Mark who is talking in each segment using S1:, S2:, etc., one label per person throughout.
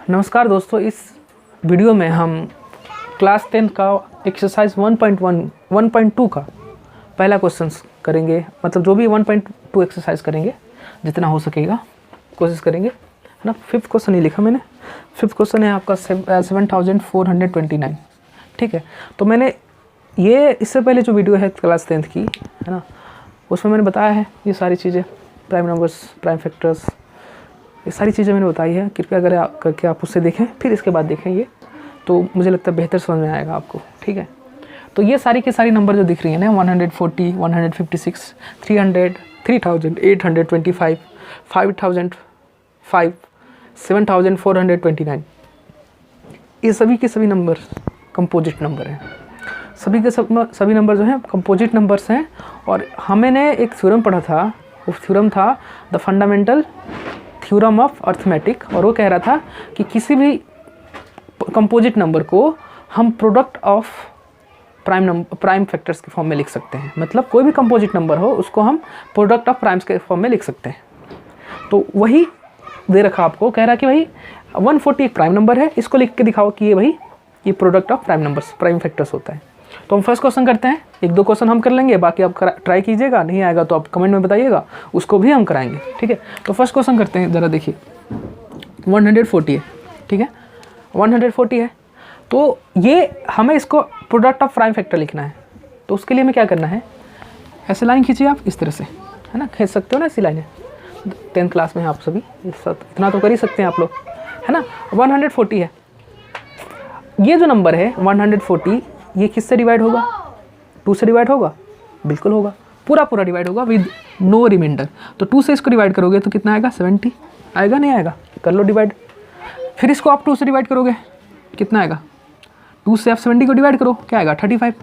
S1: नमस्कार दोस्तों, इस वीडियो में हम क्लास 10 का एक्सरसाइज 1.2 का पहला क्वेश्चन करेंगे। मतलब जो भी 1.2 एक्सरसाइज करेंगे जितना हो सकेगा कोशिश करेंगे, है ना। 5th क्वेश्चन ही लिखा मैंने। 5th क्वेश्चन है आपका 7429। ठीक है, तो मैंने ये इससे पहले जो वीडियो है क्लास 10 की, है ना, उसमें मैंने बताया है ये सारी चीज़ें, प्राइम नंबर्स, प्राइम फैक्टर्स, ये सारी चीज़ें मैंने बताई है। कृपया अगर करके आप उससे देखें फिर इसके बाद देखें ये, तो मुझे लगता है बेहतर समझ में आएगा आपको। ठीक है, तो ये सारी की सारी नंबर जो दिख रही है ना, 140, 156, 300, 3000, 825, 5005, 7429, ये सभी के सभी नंबर कंपोजिट नंबर हैं। सभी के सभी नंबर जो हैं कंपोजिट नंबर्स हैं। और हमने एक थ्योरम पढ़ा था, वो थ्योरम था the fundamental theorem of arithmetic, और वो कह रहा था कि किसी भी कंपोजिट नंबर को हम प्रोडक्ट ऑफ प्राइम फैक्टर्स के फॉर्म में लिख सकते हैं। मतलब कोई भी कंपोजिट नंबर हो उसको हम प्रोडक्ट ऑफ प्राइम्स के फॉर्म में लिख सकते हैं। तो वही दे रखा आपको, कह रहा कि भाई 140 एक प्राइम नंबर है, इसको लिख के दिखाओ कि ये भाई ये product of prime numbers, prime factors होता है। तो हम फर्स्ट क्वेश्चन करते हैं। 1-2 क्वेश्चन हम कर लेंगे, बाकी आप ट्राई कीजिएगा, नहीं आएगा तो आप कमेंट में बताइएगा, उसको भी हम कराएंगे। ठीक है, तो फर्स्ट क्वेश्चन करते हैं। ज़रा देखिए 140 है। ठीक है, 140 है, तो ये हमें इसको प्रोडक्ट ऑफ प्राइम फैक्टर लिखना है। तो उसके लिए हमें क्या करना है, ऐसे लाइन खींचिए आप इस तरह से, है ना, खींच सकते हो ना ऐसी लाइनें। 10th क्लास में हैं आप सभी, इतना तो कर ही सकते हैं आप लोग, है ना। 140 है, ये जो नंबर है 140, ये किससे डिवाइड होगा? 2 से डिवाइड होगा, बिल्कुल होगा, पूरा डिवाइड होगा विद नो रिमाइंडर। तो 2 से इसको डिवाइड करोगे तो कितना आएगा? 70 आएगा, नहीं आएगा? कर लो डिवाइड। फिर इसको आप 2 से डिवाइड करोगे, कितना आएगा? 2 से आप 70 को डिवाइड करो, क्या आएगा? 35,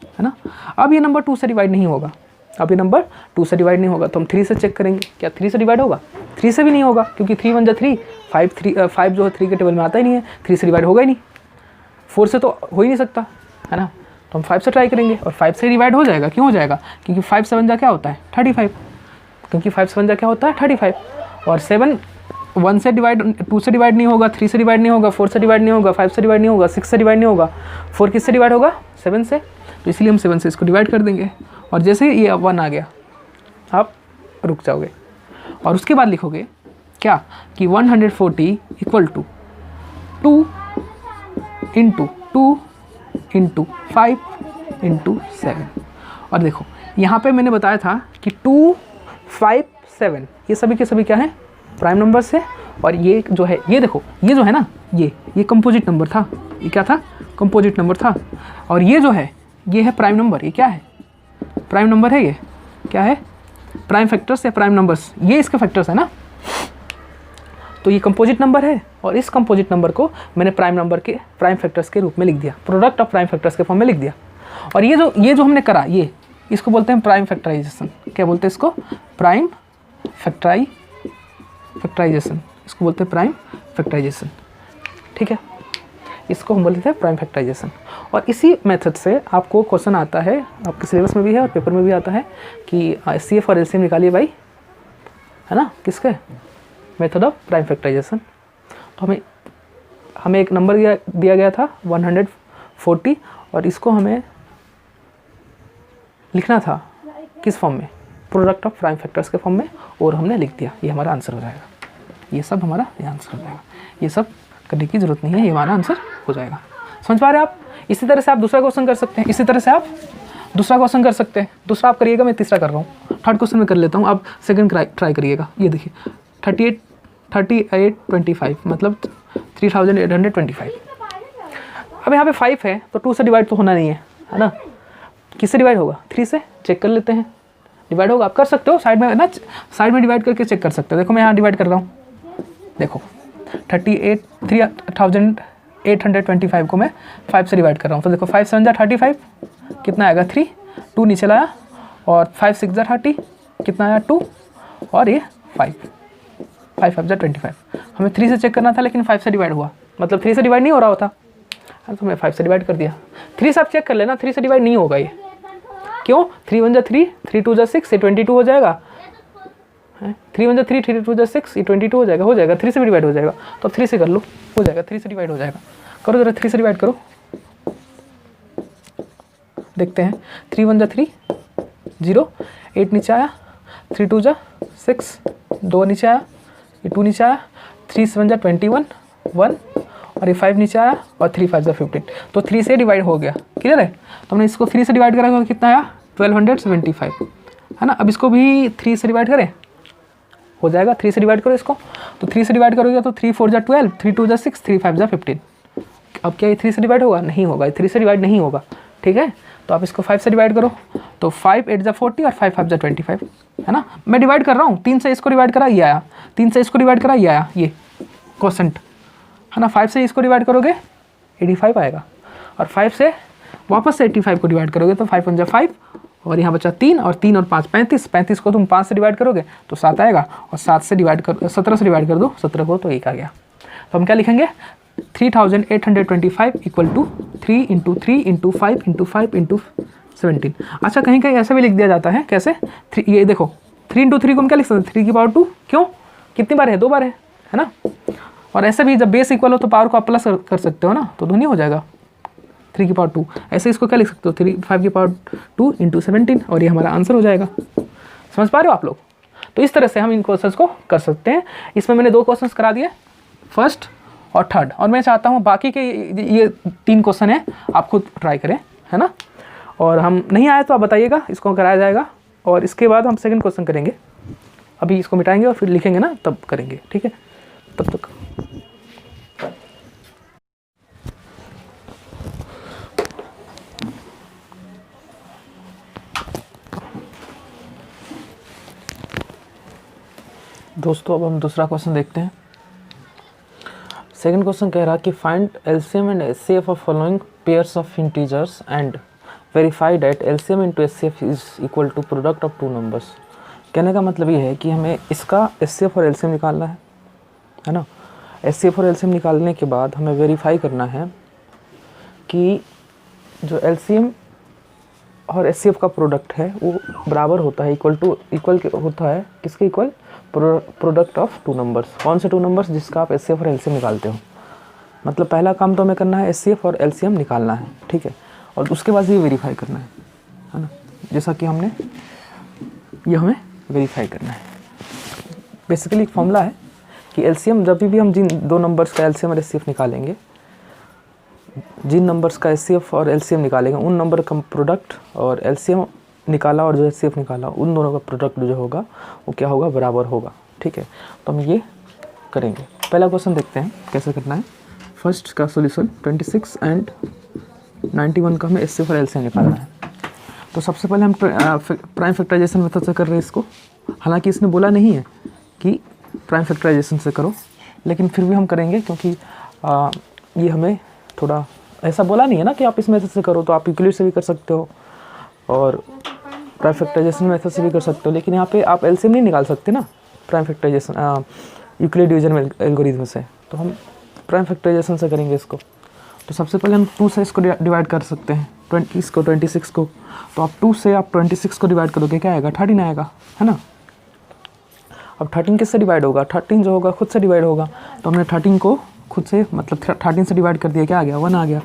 S1: है ना। अब ये नंबर 2 से डिवाइड नहीं होगा, अब ये नंबर 2 से डिवाइड नहीं होगा, तो हम 3 से चेक करेंगे, क्या 3 से डिवाइड होगा? 3 से भी नहीं होगा, क्योंकि 3 1 3, 5 जो है 3 के टेबल में आता ही नहीं है, 3 से डिवाइड होगा ही नहीं, 4 से तो हो ही नहीं सकता, है ना। तो हम 5 से ट्राई करेंगे और 5 से डिवाइड हो जाएगा। क्यों हो जाएगा? क्योंकि 5 7 जा क्या होता है? 35, क्योंकि 5 7 जा क्या होता है? 35। और 7 1 से डिवाइड, 2 से डिवाइड नहीं होगा, 3 से डिवाइड नहीं होगा, 4 से डिवाइड नहीं होगा, 5 से डिवाइड नहीं होगा, 6 से डिवाइड नहीं होगा, 4 किससे डिवाइड होगा? 7 से। तो इसलिए हम 7 से इसको डिवाइड कर देंगे, और जैसे ही ये 1 आ गया आप रुक जाओगे, और उसके बाद लिखोगे क्या कि 140 equal to 2 into 2 into 5 into 7। और देखो यहाँ पे मैंने बताया था कि 2 5 7 ये सभी के सभी क्या है? प्राइम नंबर्स है। और ये जो है, ये देखो, ये जो है ना, ये कंपोजिट नंबर था। ये क्या था? कंपोजिट नंबर था। और ये जो है, ये है प्राइम नंबर। ये क्या है? प्राइम नंबर है। ये क्या है? प्राइम फैक्टर्स या प्राइम नंबर्स, ये इसके फैक्टर्स है ना। तो ये कंपोजिट नंबर है, और इस कंपोजिट नंबर को मैंने प्राइम नंबर के प्राइम फैक्टर्स के रूप में लिख दिया, प्रोडक्ट ऑफ प्राइम फैक्टर्स के फॉर्म में लिख दिया। और ये जो हमने करा, ये इसको बोलते हैं प्राइम फैक्टराइजेशन। क्या बोलते हैं इसको? प्राइम फैक्टराइजेशन, इसको बोलते हैं प्राइम फैक्टराइजेशन। ठीक है, इसको हम बोलते हैं प्राइम फैक्टराइजेशन। और इसी मेथड से आपको क्वेश्चन आता है, आपके सिलेबस में भी है और पेपर में भी आता है कि CF और LCM निकालिए भाई, है ना, किसके? Method of prime factorisation. तो हमें एक नंबर दिया गया था 140, और इसको हमें लिखना था किस फॉर्म में? प्रोडक्ट ऑफ प्राइम फैक्टर्स के फॉर्म में, और हमने लिख दिया। ये हमारा आंसर हो जाएगा। ये सब हमारा ये आंसर हो जाएगा। ये सब करने की ज़रूरत नहीं है, ये हमारा आंसर हो जाएगा। समझ पा रहे हैं आप? इसी तरह से आप दूसरा क्वेश्चन कर सकते हैं, इसी तरह से आप दूसरा क्वेश्चन कर सकते हैं। दूसरा आप करिएगा, मैं तीसरा कर रहा हूँ। 3rd क्वेश्चन में कर लेता हूँ, आप 2nd ट्राई करिएगा। ये देखिए 3825, मतलब 3825। अब यहाँ पे 5 है, तो 2 से डिवाइड तो होना नहीं है ना। किससे डिवाइड होगा? 3 से। चेक कर लेते हैं, डिवाइड होगा। आप कर सकते हो साइड में ना, साइड में डिवाइड करके चेक कर सकते हो। देखो मैं यहाँ डिवाइड कर रहा हूँ, देखो 3825 को मैं 5 से डिवाइड कर रहा हूँ। तो देखो 5 7 जा 35, कितना आएगा? 3, 2 नीचे लाया, और 5 6 जा 30, कितना आया? 2, और ये 5 5 5 जा 25। हमें 3 से चेक करना था, लेकिन 5 से डिवाइड हुआ, मतलब 3 से डिवाइड नहीं हो रहा होता, तो मैं 5 से डिवाइड कर दिया। 3 से आप चेक कर लेना, 3 से डिवाइड नहीं होगा ये। क्यों? 3 1 जा 3, 3 2 जा 6, से 22 हो जाएगा, है 3 1 3, 3 2 6, ये 22 हो जाएगा 3 से भी डिवाइड हो जाएगा। तो अब 3 से कर लो, हो जाएगा 3 से डिवाइड हो जाएगा। करो जरा 3 से डिवाइड करो, देखते हैं। 3 1 3 0, 8 नीचे आया, 3 2 6, 2 नीचे आया, ये 2 नीचे आया, 3 7 21 1, और ये 5 नीचे आया, और 3 5 15। तो 3 से डिवाइड हो गया, क्लियर है। तो हमने इसको 3 से डिवाइड करा, कितना आया 1275, है ना। अब इसको भी 3 से डिवाइड करें, हो जाएगा। 3 से डिवाइड करो इसको, तो 3 से डिवाइड करोगे तो 3 4 12, 3 2 6, 3 5 15। अब क्या ये 3 से डिवाइड होगा? नहीं होगा, 3 से डिवाइड नहीं होगा, ठीक है। तो आप इसको 5 से डिवाइड करो, तो 5 8 40 और 5 5 25, है ना। मैं डिवाइड कर रहा हूँ, 3 से इसको डिवाइड करा, ये आया, 3 से इसको डिवाइड करा, ये आया, ये क्वोशेंट, है ना। 5 से इसको डिवाइड करोगे 85 आएगा, और 5 से वापस से 85 को डिवाइड करोगे तो 5 1 5, और यहाँ बचा 3, और 3 और 5 35, 35 को तुम 5 से डिवाइड करोगे तो 7 आएगा, और 7 से डिवाइड कर 17 से डिवाइड कर दो 17 को, तो 1 आ गया। तो हम क्या लिखेंगे? 3825 इक्वल टू 3 × 3 × 5 × 5 × 17। अच्छा, कहीं कहीं ऐसा भी लिख दिया जाता है, कैसे? ये देखो 3 × 3 को हम क्या लिख सकते हैं? 3 की पावर 2, क्यों? कितनी बार है? 2 बार है ना। और ऐसे भी जब बेस इक्वल हो तो पावर को आप प्लस कर सकते हो ना, तो नहीं हो जाएगा 3 की पावर 2। ऐसे इसको क्या लिख सकते हो? 5 की पावर 2 × 17, और ये हमारा आंसर हो जाएगा। समझ पा रहे हो आप लोग? तो इस तरह से हम इन क्वेश्चंस को कर सकते हैं। इसमें मैंने 2 क्वेश्चंस करा दिए, फर्स्ट और थर्ड, और मैं चाहता हूँ बाकी के ये 3 क्वेश्चन है आप खुद ट्राई करें, है ना। और हम नहीं आए तो आप बताइएगा, इसको कराया जाएगा, और इसके बाद हम सेकंड क्वेश्चन करेंगे। अभी इसको मिटाएंगे और फिर लिखेंगे ना, तब करेंगे, ठीक है। तब तक दोस्तों, अब हम दूसरा क्वेश्चन देखते हैं। सेकंड क्वेश्चन कह रहा कि find LCM and HCF of following pairs of integers and verify that LCM into HCF is equal to product of 2 numbers. कहने का मतलब ये है कि हमें इसका एचसीएफ और एलसीएम निकालना है ना। एचसीएफ और एलसीएम निकालने के बाद हमें वेरीफाई करना है कि जो एलसीएम और एचसीएफ का प्रोडक्ट है वो बराबर होता है, इक्वल होता है, किसके इक्वल? Product of 2 numbers. कौन से 2 नंबर्स? जिसका आप एचसीएफ और एलसीएम निकालते हो। मतलब पहला काम तो हमें करना है एचसीएफ और एलसीएम निकालना है, ठीक है, और उसके बाद ये वेरीफाई करना है ना। जैसा कि हमने ये हमें वेरीफाई करना है। बेसिकली एक फॉर्मूला है कि एलसीएम, जब भी हम जिन 2 नंबर्स का एलसीएम और एचसीएफ निकालेंगे, जिन नंबर्स का एचसीएफ और एलसीएम निकालेंगे, उन नंबर का प्रोडक्ट, और एलसीएम निकाला और जो एचसीएफ निकाला, उन दोनों का प्रोडक्ट जो होगा वो क्या होगा? बराबर होगा, ठीक है। तो हम ये करेंगे। पहला क्वेश्चन देखते हैं कैसे करना है। फर्स्ट का सॉल्यूशन 26 एंड 91 का हमें एचसीएफ और एलसीएम निकालना है। तो सबसे पहले हम प्राइम फैक्टराइजेशन मेथड से कर रहे हैं इसको। हालांकि इसने बोला नहीं है कि प्राइम फैक्टराइजेशन से करो, लेकिन फिर भी हम करेंगे, क्योंकि ये हमें थोड़ा ऐसा बोला नहीं है ना कि आप इस मेथड से करो। तो आप यूक्लिड से भी कर सकते हो और प्राइम फैक्टराइजेशन मेथड से भी कर सकते हो, लेकिन यहाँ पे आप एलसीएम नहीं निकाल सकते ना prime factorisation Euclid division algorithm से। तो हम प्राइम फैक्टराइजेशन से करेंगे इसको। तो सबसे पहले हम 2 से इसको डिवाइड कर सकते हैं, 26 को। तो आप 2 से आप 26 को डिवाइड करोगे, क्या आएगा? 13 आएगा, है ना। अब 13 किससे डिवाइड होगा? 13 जो होगा खुद से डिवाइड होगा। तो हमने 13 को खुद से, मतलब 13 से डिवाइड कर दिया, क्या आ गया? 1 आ गया।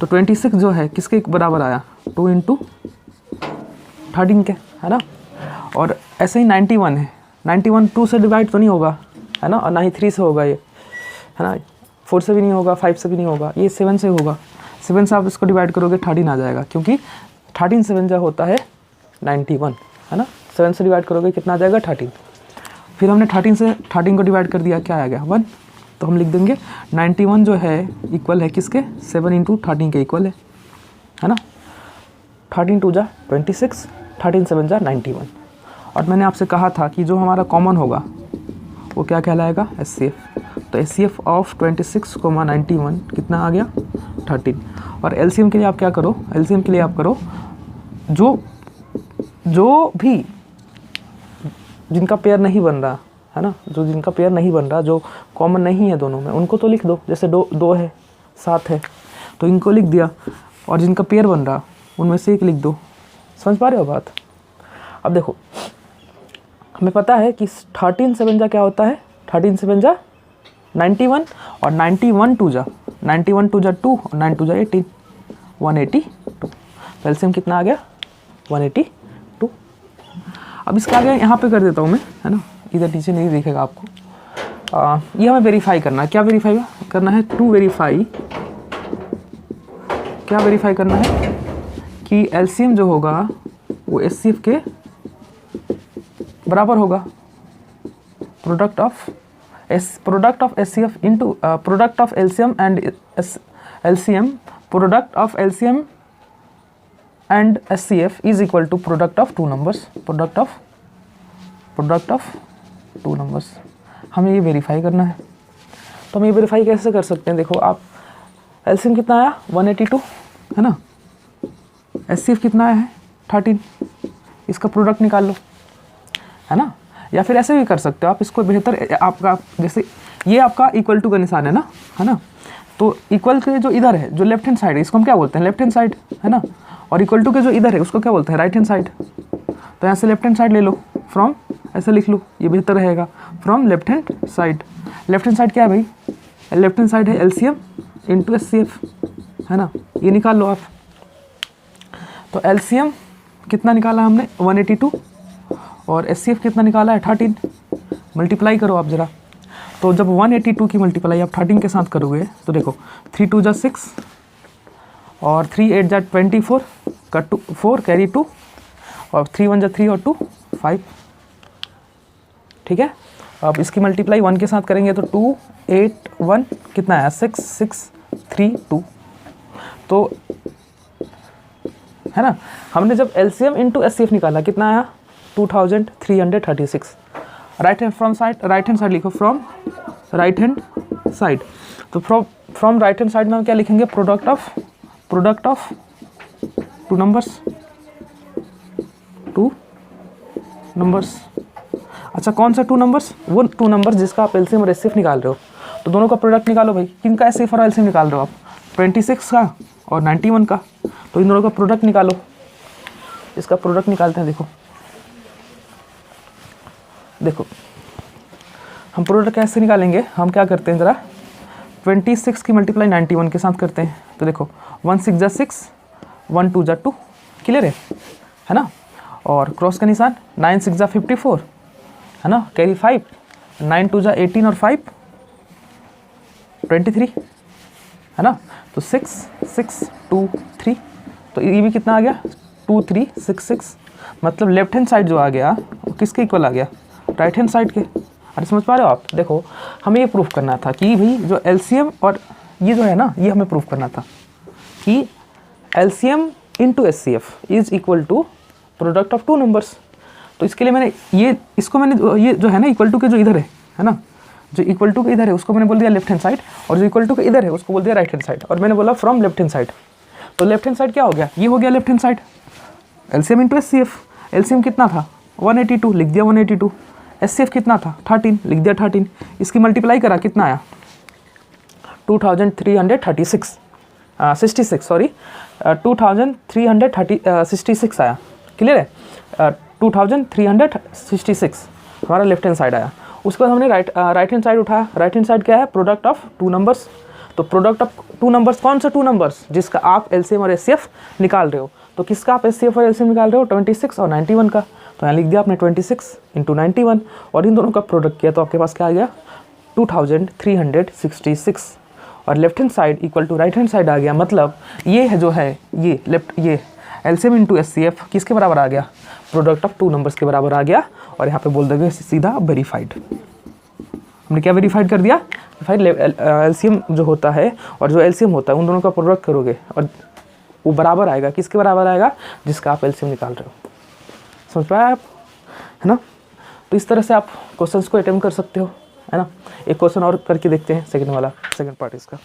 S1: तो 26 जो है किसके बराबर आया? 2 × 13 के, है ना। और ऐसे ही 91 है। 91 2 से डिवाइड तो नहीं होगा, है ना, और ना ही 3 से होगा ये, है ना। 4 से भी नहीं होगा, 5 से भी नहीं होगा, ये 7 से होगा। 7 से आप इसको डिवाइड करोगे 13 आ जाएगा, क्योंकि 13 7 जो होता है 91, है ना। 7 से डिवाइड करोगे कितना आ जाएगा? 13। फिर हमने 13 से 13 को डिवाइड कर दिया, क्या आ गया? 1। तो हम लिख देंगे 91 जो है इक्वल है किसके? 7 × 13 के इक्वल है ना। 13 2 जा 26, 13 7 जा 91। और मैंने आपसे कहा था कि जो हमारा कॉमन होगा वो क्या कहलाएगा? एचसीएफ। तो एचसीएफ ऑफ 26, 91 कितना आ गया? 13। और एलसीएम के लिए आप क्या करो? एलसीएम के लिए आप करो जो भी जिनका पेयर नहीं बन रहा, है ना, जो जिनका पेयर नहीं बन रहा, जो कॉमन नहीं है दोनों में, उनको तो लिख दो। जैसे 2 है, 7 है, तो इनको लिख दिया। और जिनका पेयर बन रहा उनमें से एक लिख दो। समझ पा रहे हो बात? अब देखो हमें पता है कि 13 7 जा क्या होता है, 13 7 जा 91 और 91 2 जा 2 और 9 2 जा 18, 182। एलसीएम कितना आ गया 182। अब इसका आगे यहाँ पे कर देता हूँ मैं, है ना, इधर नीचे नहीं दिखेगा आपको। ये हमें वेरीफाई करना है। क्या वेरीफाई करना है? टू वेरीफाई, क्या वेरीफाई करना है कि एलसीएम जो होगा वो एचसीएफ के बराबर होगा। Product of HCF into product of LCM and LCM, product of LCM and HCF is equal to product of two numbers, product of two numbers. हमें ये वेरीफाई करना है। तो हम ये वेरीफाई कैसे कर सकते हैं? देखो आप, एलसीएम कितना आया 182, है ना, एचसीएफ कितना आया है 13, इसका प्रोडक्ट निकाल लो, है ना। या फिर ऐसे भी कर सकते हो आप इसको बेहतर, आपका जैसे ये आपका इक्वल टू का निशान है ना, है ना, तो इक्वल के जो इधर है, जो लेफ्ट हैंड साइड है, इसको हम क्या बोलते हैं? लेफ्ट हैंड साइड, है ना। और इक्वल टू के जो इधर है उसको क्या बोलते हैं? Right hand side. तो यहाँ से लेफ्ट हैंड साइड ले लो, फ्रॉम, ऐसे लिख लो, ये बेहतर रहेगा, from left hand side. Left hand side क्या है भाई? लेफ्ट हैंड साइड है एलसीएम इंटू एचसीएफ, है ना, ये निकाल लो आप। तो एलसीएम कितना निकाला हमने 182 और एचसीएफ कितना निकाला है 13। मल्टीप्लाई करो आप ज़रा। तो जब 182 की मल्टीप्लाई आप 13 के साथ करोगे तो देखो 3 2 जा 6 और 3 8 जा 24 का 2 4 कैरी 2 और 3 1 जा 3 और 2 5। ठीक है, अब इसकी मल्टीप्लाई 1 के साथ करेंगे तो 2 8 1 कितना आया 6 6 3 2। तो है ना, हमने जब एलसीएम इंटू एचसीएफ निकाला कितना आया 2336। Right hand from side, right hand side लिखो, फ्रॉम राइट हैंड साइड। तो फ्रॉम राइट हैंड साइड में हम क्या लिखेंगे? Product of two numbers. अच्छा, कौन सा टू नंबर्स? वो टू नंबर्स जिसका आप एलसीएम और एचसीएफ निकाल रहे हो। तो दोनों का प्रोडक्ट निकालो भाई। किनका एचसीएफ और एलसीएम निकाल रहे हो आप? 26 का और 91 का। तो इन दोनों का प्रोडक्ट निकालो। इसका प्रोडक्ट निकालते हैं। देखो हम प्रोडक्ट कैसे निकालेंगे? हम क्या करते हैं ज़रा, 26 की मल्टीप्लाई 91 के साथ करते हैं। तो देखो 1 6 जा 6, 1 2 जा 2, क्लियर है ना। और क्रॉस का निशान, 9 6 जा 54, है ना, कैरी 5, 9 2 जा 18 और 5 23, है ना। तो 6 6 2 3, तो ये भी कितना आ गया 2 3 6 6। मतलब लेफ्ट हैंड साइड जो आ गया वो किसके इक्वल आ गया? राइट हैंड साइड के। अरे समझ पा रहे हो आप? देखो हमें ये प्रूफ करना था कि भाई जो एलसीएम और ये जो है ना, ये हमें प्रूफ करना था कि LCM into HCF is equal to product of two numbers. तो इसके लिए मैंने ये जो है ना इक्वल टू के जो इधर है ना, जो इक्वल टू के इधर है उसको मैंने बोल दिया लेफ्ट हैंड साइड, और जो इक्वल टू के इधर है उसको बोल दिया राइट हैंड साइड। और मैंने बोला फ्रॉम लेफ्ट हैंड साइड। तो लेफ्ट हैंड साइड क्या हो गया? ये हो गया left hand side, LCM into HCF. LCM कितना था 182, लिख दिया 182। एचसीएफ कितना था 13, लिख दिया 13। इसकी मल्टीप्लाई करा कितना आया 2336 2336 आया। क्लियर है, 2366 हमारा लेफ्ट हैंड साइड आया। उसके बाद हमने राइट हैंड साइड उठाया। राइट हैंड साइड क्या है? Product of two numbers. तो प्रोडक्ट ऑफ टू नंबर्स, कौन सा टू नंबर्स? जिसका आप एलसीएम और एचसीएफ निकाल रहे हो। तो किसका आप एचसीएफ और एलसीएम निकाल रहे हो? 26 और 91 का। तो यहाँ लिख दिया आपने 26 इंटू 91 और इन दोनों का प्रोडक्ट किया तो आपके पास क्या आ गया 2366। और left hand side equal to right hand side आ गया। मतलब ये है जो है ये एलसीएम इंटू एचसीएफ किसके बराबर आ गया? प्रोडक्ट ऑफ टू नंबर्स के बराबर आ गया। और यहाँ पे बोल देंगे सीधा वेरीफाइड। हमने क्या वेरीफाइड कर दिया? एलसीएम जो होता है और जो एलसीएम होता है उन दोनों का प्रोडक्ट करोगे और वो बराबर आएगा। किसके बराबर आएगा? जिसका आप एलसीएम निकाल रहे हो। समझ पाए आप, है ना। तो इस तरह से आप क्वेश्चंस को अटेम्प्ट कर सकते हो, है ना। एक क्वेश्चन और करके देखते हैं, सेकंड पार्ट इसका।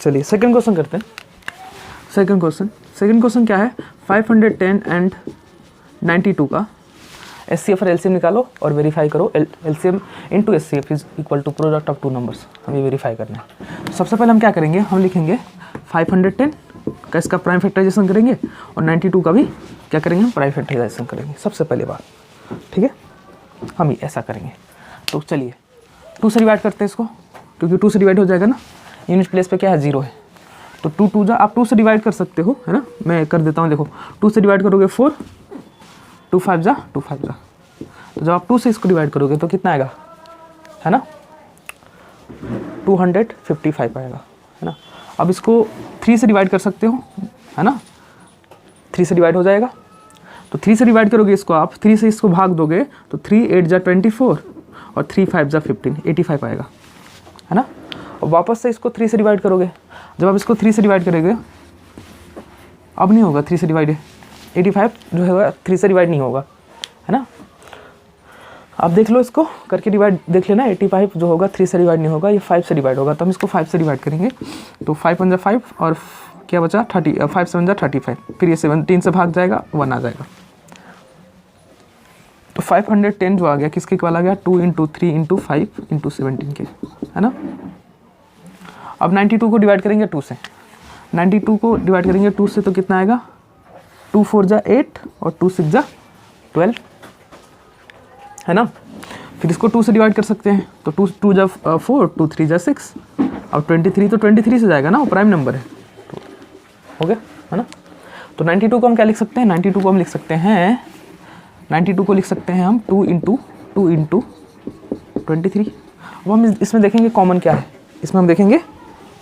S1: चलिए सेकंड क्वेश्चन करते हैं। सेकंड क्वेश्चन क्या है? 510 एंड 92 का एचसीएफ और एलसीएम निकालो और वेरीफाई करो। LCM into HCF is equal to product of two numbers, हमें वेरीफाई करना है। तो सबसे पहले हम क्या करेंगे, हम लिखेंगे 510 का इसका प्राइम फैक्टराइजेशन करेंगे और 92 का भी क्या करेंगे, हम प्राइम फैक्टराइजेशन करेंगे सबसे पहले बात, ठीक है। हम ऐसा करेंगे। तो चलिए 2 से डिवाइड करते हैं इसको, क्योंकि 2 से डिवाइड हो जाएगा ना, यूनिट प्लेस पे क्या है 0 है। तो 2 2 जा, आप 2 से डिवाइड कर सकते हो, है ना। मैं कर देता हूँ, देखो 2 से डिवाइड करोगे 4, 2 5 जा 2 5 जा। तो जब आप 2 से इसको डिवाइड करोगे तो कितना आएगा, है ना, 255 आएगा, है ना। अब इसको 3 से डिवाइड कर सकते हो, है ना, 3 से डिवाइड हो जाएगा। तो 3 से डिवाइड करोगे इसको, आप 3 से इसको भाग दोगे तो 3 8 जा 24 और 3 5 जा 15, 85 आएगा, है ना। और वापस से इसको 3 से डिवाइड करोगे, जब आप इसको 3 से डिवाइड करोगे, अब नहीं होगा 3 से डिवाइड, 85 जो है 3 से डिवाइड नहीं होगा, है ना। आप देख लो इसको करके डिवाइड देख लेना, 85 जो होगा 3 से डिवाइड नहीं होगा, ये 5 से डिवाइड होगा। तो हम इसको 5 से डिवाइड करेंगे, तो 5 1 जा 5 और क्या बचा 30, 5 7 जा 35, फिर ये 17 से भाग जाएगा, 1 आ जाएगा। तो 510 जो आ गया किसके इक्वल आ गया, 2 × 3 × 5 × 17 के, है ना। अब 92 को डिवाइड करेंगे 2 से, 92 को डिवाइड करेंगे 2 से तो कितना आएगा, 2 4 जा 8 और 2 6 जा 12, है ना। फिर इसको 2 से डिवाइड कर सकते हैं, तो 2 2 जा 4, 2 3 जा 6, अब 23 तो 23 से जाएगा ना, वो प्राइम नंबर है, तो हो गया, है ना। तो 92 को हम क्या लिख सकते हैं, 92 को हम लिख सकते हैं, 92 को लिख सकते हैं हम 2 × 2 × 23। अब हम इसमें देखेंगे कॉमन क्या है, इसमें हम देखेंगे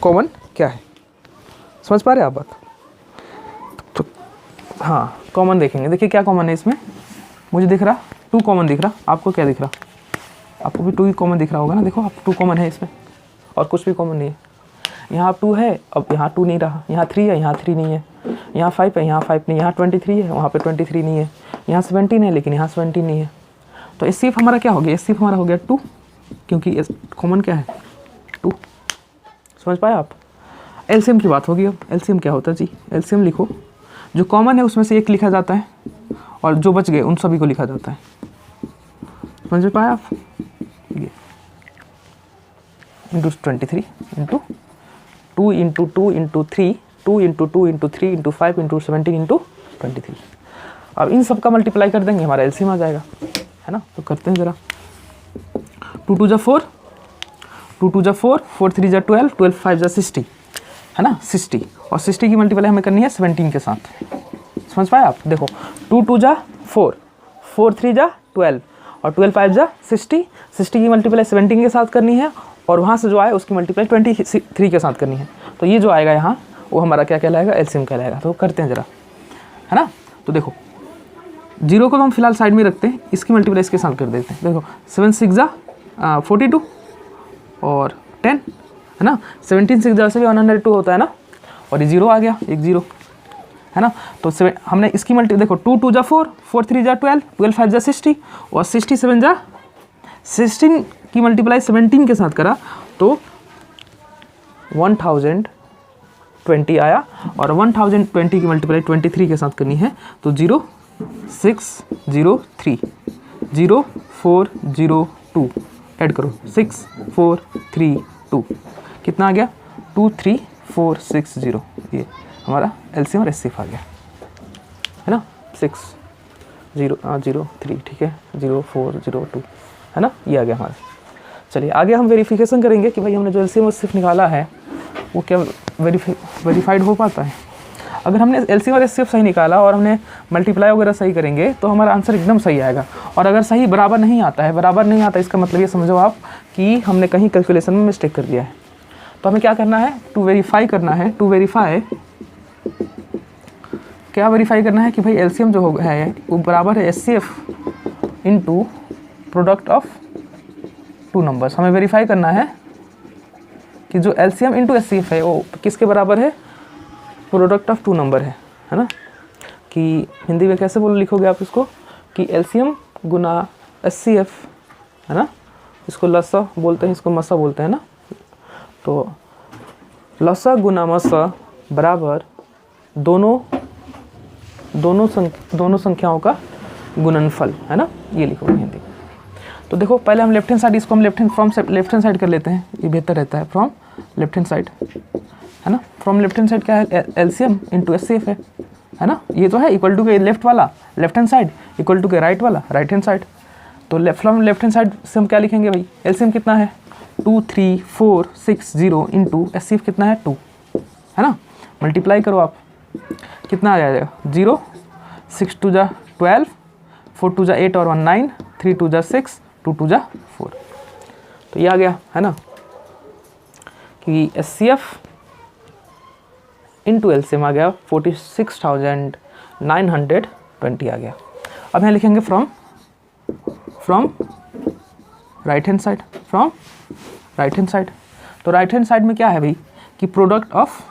S1: कॉमन क्या है, समझ पा रहे हैं आप बात। तो हाँ कॉमन देखेंगे, देखिए क्या कॉमन है इसमें, मुझे दिख रहा 2 कॉमन दिख रहा, आपको क्या दिख रहा, आपको भी 2 ही कॉमन दिख रहा होगा ना। देखो आप 2 कॉमन है इसमें और कुछ भी कॉमन नहीं है। यहाँ 2 है, अब यहाँ 2 नहीं रहा, यहाँ 3 है, यहाँ 3 नहीं है, यहाँ 5 है, यहाँ 5 नहीं, यहाँ 23 है, वहाँ पे 23 नहीं है, यहाँ 17 है लेकिन यहाँ 17 नहीं है। तो एचसीएफ हमारा क्या हो गया, एचसीएफ हमारा हो गया 2, क्योंकि कॉमन क्या है 2, समझ पाए आप। एलसीएम की बात होगी। अब एलसीएम क्या होता है जी, एलसीएम लिखो, जो कॉमन है उसमें से एक लिखा जाता है और जो बच गए उन सभी को लिखा जाता है, समझ पाए आप। ये इंटू 23 इंटू 2 × 2 × 3, 2 × 2 × 3 × 5 × 17 × 23। अब इन सब का मल्टीप्लाई कर देंगे, हमारा एलसीएम आ जाएगा, है ना। तो करते हैं ज़रा, 2 2 जा 4, 2 2 जा 4, 4 3 जा 12, 12 5 जा 60, है ना 60, और 60 की मल्टीप्लाई हमें करनी है 17 के साथ, समझ पाए आप। देखो 2 2 जा 4, 4 3 जा 12 और 12 5 जा 60, 60 की मल्टीप्लाई 17 के साथ करनी है और वहाँ से जो आए उसकी मल्टीप्लाई 23 के साथ करनी है। तो ये जो आएगा यहाँ वो हमारा क्या कहलाएगा, एलसीएम कहलाएगा। तो करते हैं ज़रा, है ना। तो देखो 0 को तो हम फिलहाल साइड में रखते हैं, इसकी मल्टीप्लाई इसके साथ कर देते हैं। देखो 7 6 जा 42 और 10, है ना। 17 6 जा से भी 102 होता है ना, और ये 0 आ गया, एक 0, है ना। तो हमने इसकी मल्टी देखो 2 2 जा 4, 4 3 जा 12, 12 5 जा 60 और 67 जा 16 की मल्टीप्लाई 17 के साथ करा तो 1020 आया, और 1020 की मल्टीप्लाई 23 के साथ करनी है तो 0 6 0 3 0 4 0 2 ऐड करो 6 4 3 2, कितना आ गया 2 3 4 6 0। ये हमारा एलसीएम और एचसीएफ आ गया, है ना। 6 0 0 3, ठीक है, 0 4 0 2, है ना, ये आ गया हमारा। चलिए आगे हम वेरिफिकेशन करेंगे कि भाई हमने जो एलसीएम और एचसीएफ निकाला है वो क्या वेरीफाइड हो पाता है। अगर हमने एलसीएम और एचसीएफ सही निकाला और हमने मल्टीप्लाई वगैरह सही करेंगे तो हमारा आंसर एकदम सही आएगा। और अगर सही बराबर नहीं आता है, बराबर नहीं आता इसका मतलब ये समझो आप कि हमने कहीं कैलकुलेशन में मिस्टेक कर दिया है। तो हमें क्या करना है, टू वेरीफाई करना है, टू वेरीफाई क्या वेरीफाई करना है कि भाई एलसीएम जो है वो बराबर है HCF into product of two numbers. हमें वेरीफाई करना है कि जो एलसीएम इनटू एचसीएफ है वो किसके बराबर है, प्रोडक्ट ऑफ टू नंबर है ना। कि हिंदी में कैसे लिखोगे आप इसको कि एलसीएम गुना एचसीएफ, है ना। इसको लसा बोलते हैं, इसको मसा बोलते हैं ना। तो लसा गुना मसा बराबर दोनों दोनों संख्याओं का गुणनफल, है ना, ये लिखोगे हिंदी। तो देखो पहले हम लेफ्ट हैंड साइड, इसको हम लेफ्ट हैंड साइड कर लेते हैं, ये बेहतर रहता है। फ्रॉम लेफ्ट हैंड साइड, है ना, फ्रॉम लेफ्ट हैंड साइड क्या है, एलसीएम इंटू एचसीएफ है ना, ये तो है इक्वल टू के लेफ्ट वाला left hand side equal to के राइट वाला राइट हैंड साइड। तो फ्रॉम लेफ्ट हैंड साइड से हम क्या लिखेंगे भाई, एलसीएम कितना है 2 3 4 6 0 इंटू एचसीएफ कितना है 2, है ना, मल्टीप्लाई करो आप, कितना आ जाएगा 0, 6 2 जा 12, 4 2 जा 8 और 1 9, 3 2 जा 6, 2 2 जा 4। तो ये आ गया, है ना, कि एचसीएफ इंटू एलसीएम आ गया 46,920 आ गया। अब यहाँ लिखेंगे from right hand side, from right hand side. तो राइट हैंड साइड में क्या है भाई कि product of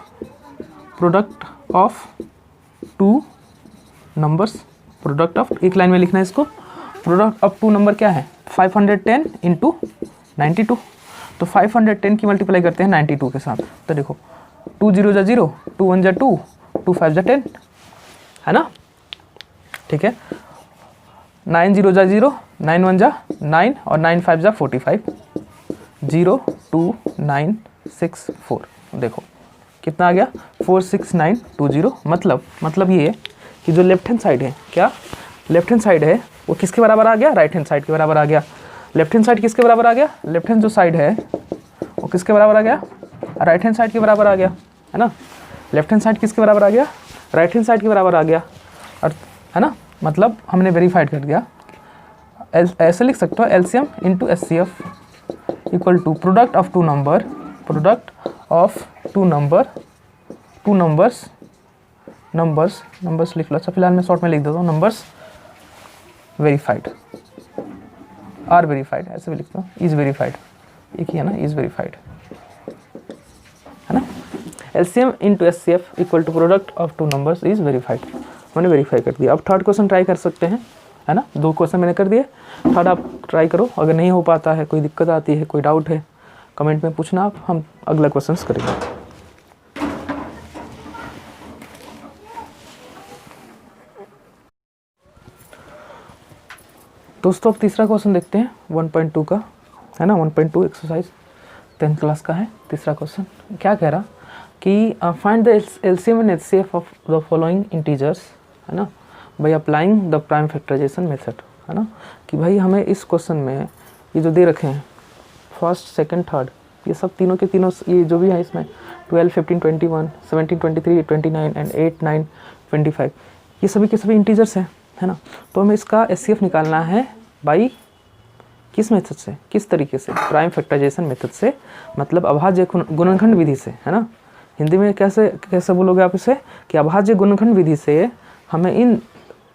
S1: two numbers, product of, एक लाइन में लिखना है इसको, प्रोडक्ट ऑफ टू नंबर क्या है 510 इंटू 92। तो 510 की मल्टीप्लाई करते हैं 92 के साथ। तो देखो 2 0 जा 0, 2 1 जा 2, 2 5 जा 10, है ना, ठीक है, 9 0 जा 0, 9 1 जा 9 और 9 5 जा 45, 0 2 9 6 4। देखो कितना आ गया 46920। मतलब ये है कि जो लेफ्ट हैंड साइड है, क्या लेफ्ट हैंड साइड है वो किसके बराबर आ गया, राइट हैंड साइड के बराबर आ गया। लेफ्ट हैंड साइड किसके बराबर आ गया, लेफ्ट हैंड जो साइड है वो किसके बराबर आ गया, राइट हैंड साइड के बराबर आ गया, है ना, लेफ्ट हैंड साइड किसके बराबर आ गया, राइट हैंड साइड के बराबर आ गया, और है ना, मतलब हमने वेरीफाइड कर दिया। ऐसे लिख सकते हो LCM into HCF equal to product of two numbers लिख लो। अच्छा फिलहाल मैं शॉर्ट में लिख देता हूँ, नंबर्स वेरीफाइड, आर वेरीफाइड, ऐसे भी लिखता हूँ, इज वेरीफाइड, एक ही है ना, इज वेरीफाइड, है ना। LCM into HCF equal to product of two numbers is verified, मैंने वेरीफाई कर दिया। अब थर्ड क्वेश्चन ट्राई कर सकते हैं, है ना, 2 क्वेश्चन मैंने कर दिए, थर्ड आप ट्राई करो। अगर नहीं हो पाता है, कोई दिक्कत आती है, कोई डाउट है, कमेंट में पूछना आप, हम अगला क्वेश्चन करेंगे। दोस्तों अब तीसरा क्वेश्चन देखते हैं 1.2 का, है ना, 1.2 एक्सरसाइज 10th क्लास का है। तीसरा क्वेश्चन क्या कह रहा कि find the LCM and HCF of the following integers, है ना, by applying the prime factorisation method, है ना, कि भाई हमें इस क्वेश्चन में ये जो दे रखे हैं फर्स्ट सेकंड थर्ड, ये सब तीनों के तीनों, ये जो भी है इसमें 12 15 21 17 23 29 एंड 8 9 25, ये सभी के सभी इंटीजर्स हैं, है ना। तो हमें इसका एचसीएफ निकालना है बाई किस मेथड से, किस तरीके से, प्राइम फैक्टराइजेशन मेथड से, मतलब अभाज्य गुणनखंड विधि से, है ना। हिंदी में कैसे बोलोगे आप इसे, कि अभाज्य गुणनखंड विधि से हमें इन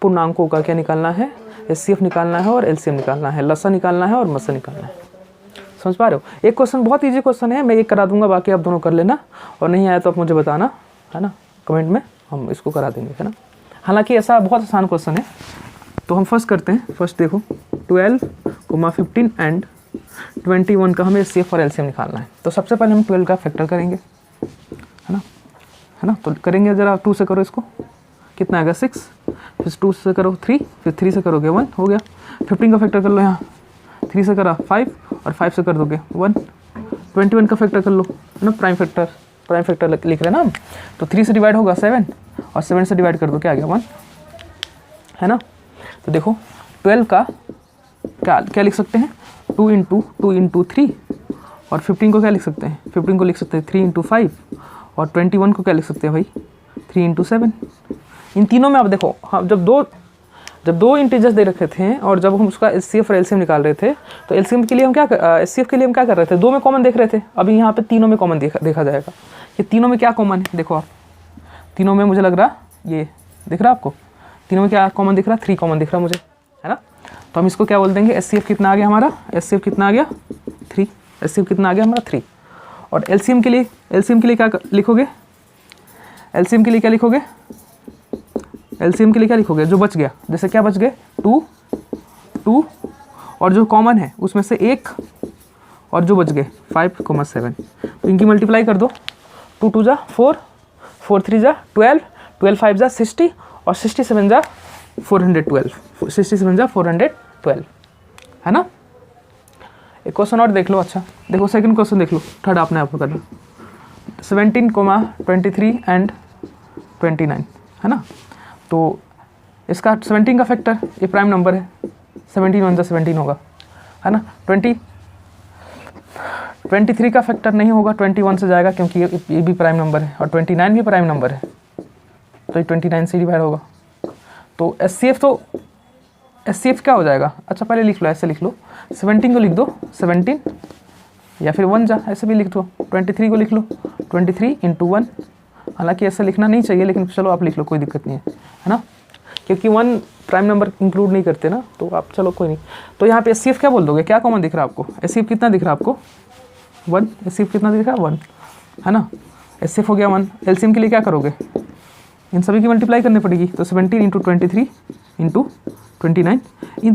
S1: पूर्णांकों का क्या निकालना है, एचसीएफ निकालना है और एलसीएम निकालना है, लसा निकालना है और मसा निकालना है। समझ पा रहे हो। एक क्वेश्चन बहुत इजी क्वेश्चन है, मैं एक करा दूंगा, बाकी आप दोनों कर लेना, और नहीं आया तो आप मुझे बताना, है ना, कमेंट में, हम इसको करा देंगे, है ना। हालांकि ऐसा बहुत आसान क्वेश्चन है। तो हम फर्स्ट करते हैं, फर्स्ट देखो 12, 15 एंड 21 का हमें एचसीएफ और एलसीएम निकालना है। तो सबसे पहले हम 12 का फैक्टर करेंगे, है ना, तो करेंगे, ज़रा 2 से करो इसको, कितना आएगा 6, फिर 2 से करो 3, फिर 3 से करोगे 1, हो गया। 15 का फैक्टर कर लो, यहाँ 3 से करा 5 और 5 से कर दोगे 1। 21 का फैक्टर कर लो, है ना, प्राइम फैक्टर लिख रहे हैं ना हम, तो 3 से डिवाइड होगा 7 और 7 से डिवाइड कर दो, क्या आ गया 1, है ना। तो देखो 12 का क्या लिख सकते हैं, 2 इंटू 3, और 15 को क्या लिख सकते हैं, 15 को लिख सकते हैं 3 इंटू 5, और 21 को क्या लिख सकते हैं भाई 3 इंटू 7। इन तीनों में आप देखो, हाँ, जब दो इंटीजर्स दे रखे थे और जब हम उसका एचसीएफ और एलसीएम निकाल रहे थे, तो एलसीएम के लिए हम एचसीएफ के लिए हम क्या कर रहे थे, 2 में कॉमन देख रहे थे। अभी यहाँ पे तीनों में कॉमन देखा जाएगा। ये तीनों में क्या कॉमन है, देखो आप, तीनों में मुझे लग रहा ये दिख रहा आपको, तीनों में क्या कॉमन दिख रहा, 3 कॉमन दिख रहा मुझे, है ना। तो हम इसको क्या बोल देंगे, एचसीएफ कितना आ गया हमारा, एचसीएफ कितना आ गया 3, एचसीएफ कितना आ गया हमारा 3। और एलसीएम के लिए क्या लिखोगे, एलसीएम के लिए क्या लिखोगे, एलसीएम के लिए क्या लिखोगे, जो बच गया, जैसे क्या बच गए 2 और जो कॉमन है उसमें से 1 और जो बच गए 5, 7, तो इनकी मल्टीप्लाई कर दो। 2 2 जा 4, 4 3 जा 12, 12 5 जा 60 और 67 जा 412, 67 जा 412, है ना। एक क्वेश्चन और देख लो। अच्छा देखो सेकंड क्वेश्चन देख लो, थर्ड आपने आपको करना 17, 23 एंड 29, है ना। तो इसका 17 का फैक्टर, ये प्राइम नंबर है, 17 1 जा 17 होगा, है ना। 23 का फैक्टर नहीं होगा, 21 से जाएगा क्योंकि ये भी प्राइम नंबर है, और 29 भी प्राइम नंबर है, तो ये 29 से डिवाइड होगा। तो एचसीएफ क्या हो जाएगा। अच्छा पहले लिख लो, ऐसे लिख लो, 17 को लिख दो 17, या फिर 1 जा ऐसे भी लिख दो। 23 को लिख लो 23 × 1, हालांकि ऐसे लिखना नहीं चाहिए लेकिन चलो आप लिख लो, कोई दिक्कत नहीं है ना, क्योंकि 1 प्राइम नंबर इंक्लूड नहीं करते ना, तो आप चलो कोई नहीं। तो यहाँ पे एचसीएफ क्या बोल दोगे, क्या कॉमन दिख रहा है आपको, एचसीएफ कितना दिख रहा है आपको 1, एचसीएफ कितना दिख रहा है 1, है ना। एचसीएफ हो गया 1। एलसीएम के लिए क्या करोगे, इन सभी की मल्टीप्लाई करनी पड़ेगी, तो 17 × 23 × 29, इन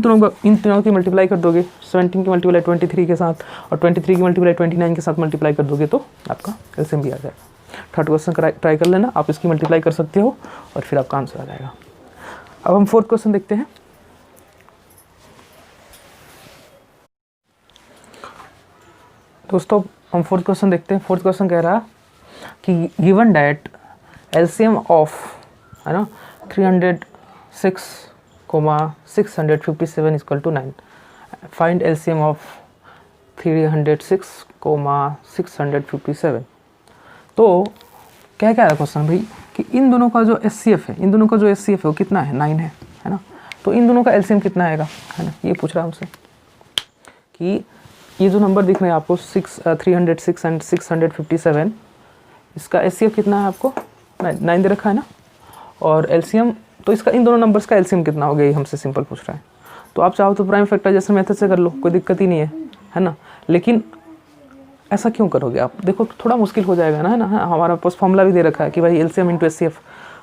S1: तीनों की मल्टीप्लाई कर दोगे, 17 की मल्टीप्लाई 23 के साथ और 23 की मल्टीप्लाई 29 के साथ मल्टीप्लाई कर दोगे तो आपका एलसीएम भी आ जाएगा। थर्ड क्वेश्चन ट्राई कर लेना, आप इसकी मल्टीप्लाई कर सकते हो और फिर आपका आंसर आ जाएगा। अब हम फोर्थ क्वेश्चन देखते हैं। दोस्तों हम फोर्थ क्वेश्चन देखते हैं। फोर्थ क्वेश्चन कह रहा कि गिवन डैट एलसीएम ऑफ, है ना, 306,657 equal to 9, find LCM of 306,657। तो क्या क्या है क्वेश्चन भाई कि इन दोनों का जो एचसीएफ है, वो कितना है 9 है ना। तो इन दोनों का एलसीएम कितना आएगा, है ना, ये पूछ रहा है हमसे कि ये जो नंबर दिख रहे हैं आपको 306 एंड 657, इसका एचसीएफ कितना है आपको 9 दे रखा है ना, और एलसीएम तो इसका इन दोनों नंबर्स का एलसीएम कितना हो गया, ये हमसे सिंपल पूछ रहा है। तो आप चाहो तो प्राइम फैक्टराइजेशन मेथड से कर लो, कोई दिक्कत ही नहीं है ना। लेकिन ऐसा क्यों करोगे आप, देखो थोड़ा मुश्किल हो जाएगा ना, है ना। हमारा पास फॉर्मूला भी दे रखा है कि भाई एलसीएम इंटू एचसीएफ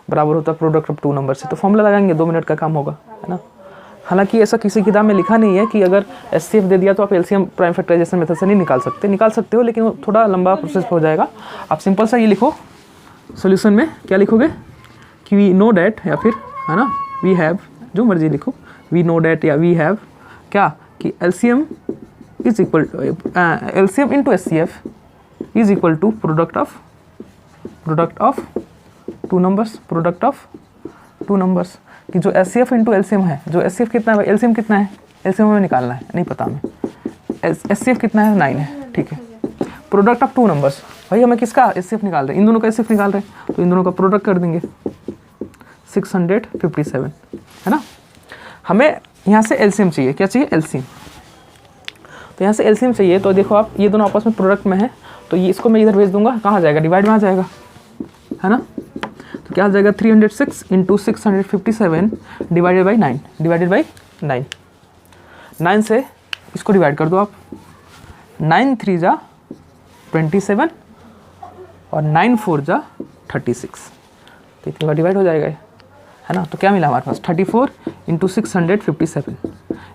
S1: बराबर होता है प्रोडक्ट ऑफ 2 नंबर से, तो फॉर्मूला लगाएंगे 2 मिनट का काम होगा, है ना। हालांकि ऐसा किसी किताब में लिखा नहीं है कि अगर एचसीएफ दे दिया तो आप एलसीएम प्राइम फैक्टराइजेशन मेथड से नहीं निकाल सकते हो, लेकिन वो थोड़ा लंबा प्रोसेस हो जाएगा। आप सिंपल सा ये लिखो सोल्यूशन में, क्या लिखोगे कि वी नो डैट, या फिर है ना वी हैव, जो मर्जी लिखो, वी नो डैट या वी हैव क्या कि LCM is equal to LCM into HCF is equal to product of 2 numbers, product of 2 numbers, कि जो एचसीएफ इंटू एलसीएम है, जो एचसीएफ कितना है, एलसीएम कितना है, एलसीएम हमें निकालना है, नहीं पता हमें, एचसीएफ कितना है 9 है, ठीक है। प्रोडक्ट ऑफ 2 नंबर्स, भाई हमें किसका एचसीएफ निकाल रहे हैं, इन दोनों का एचसीएफ निकाल रहे हैं, तो इन दोनों का प्रोडक्ट कर देंगे 657, है ना। हमें यहाँ से एलसीएम चाहिए, क्या चाहिए एलसीएम, तो यहाँ से एलसीएम चाहिए। तो देखो आप ये दोनों आपस में प्रोडक्ट में है, तो ये इसको मैं इधर भेज दूंगा, कहाँ जाएगा, डिवाइड में आ जाएगा, है ना। तो क्या आ जाएगा 306 × 657 डिवाइडेड बाई 9, 9 से इसको डिवाइड कर दो आप, 9 3 जा 27 और 9 4 जा 36, तो इतनी बार डिवाइड हो जाएगा, है ना। तो क्या मिला हमारे पास 34 × 657,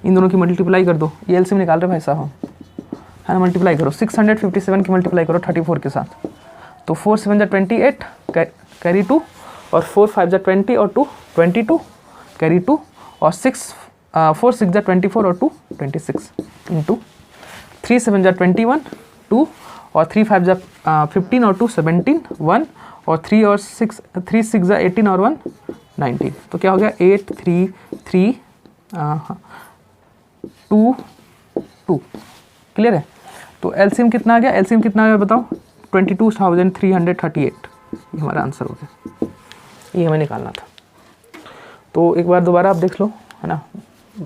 S1: इन दोनों की मल्टीप्लाई कर दो, ये एलसीएम निकाल रहे भाई साहब हम, है ना। मल्टीप्लाई करो 657 की मल्टीप्लाई करो 34 के साथ, तो 4 7 जा 28 कैरी 2, और 4 5 जा 20 और 2 22 कैरी 2, और 4 6 जा 24 और 2 26 इंटू 3 7 जा 21 2, और 3 5 जा 15 और 2 17 1, और 3 6 जा 18 और 1 19, तो क्या हो गया 8 3 3 2 2, क्लियर है। तो एलसीएम कितना आ गया, एलसीएम कितना आ गया बताओ 22,338, ये हमारा आंसर हो गया, ये हमें निकालना था। तो एक बार दोबारा आप देख लो, है ना,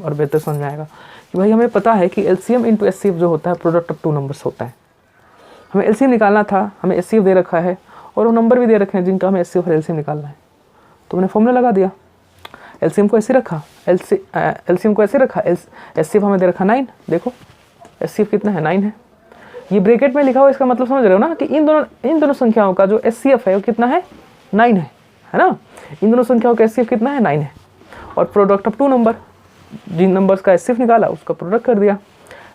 S1: और बेहतर समझ में आएगा कि भाई हमें पता है कि एलसीएम इंटू एचसीएफ जो होता है प्रोडक्ट ऑफ 2 नंबर्स होता है। हमें एलसीएम निकालना था, हमें एचसीएफ दे रखा है और वो नंबर भी दे रखे हैं जिनका हमें एचसीएफ और एलसीएम निकालना है, तो मैंने फॉर्मूला लगा दिया, एलसीएम को ऐसे रखा, एलसीएम को ऐसे रखा, एचसीएफ हमें दे रखा 9, देखो एचसीएफ कितना है 9 है, ये ब्रैकेट में लिखा हुआ, इसका मतलब समझ रहे हो ना कि इन दोनों संख्याओं का जो एचसीएफ है वो कितना है 9 है ना। इन दोनों संख्याओं का एचसीएफ कितना है 9 है, और प्रोडक्ट ऑफ 2 नंबर, जिन नंबर्स का एचसीएफ निकाला उसका प्रोडक्ट कर दिया,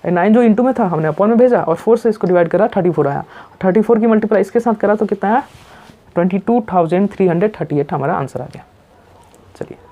S1: 9 जो इंटू में था हमने अपॉन में भेजा, और 4 से इसको डिवाइड करा 34 आया, 34 की मल्टीप्लाई इसके साथ करा तो कितना आया 22,338, हमारा आंसर आ गया। चलिए।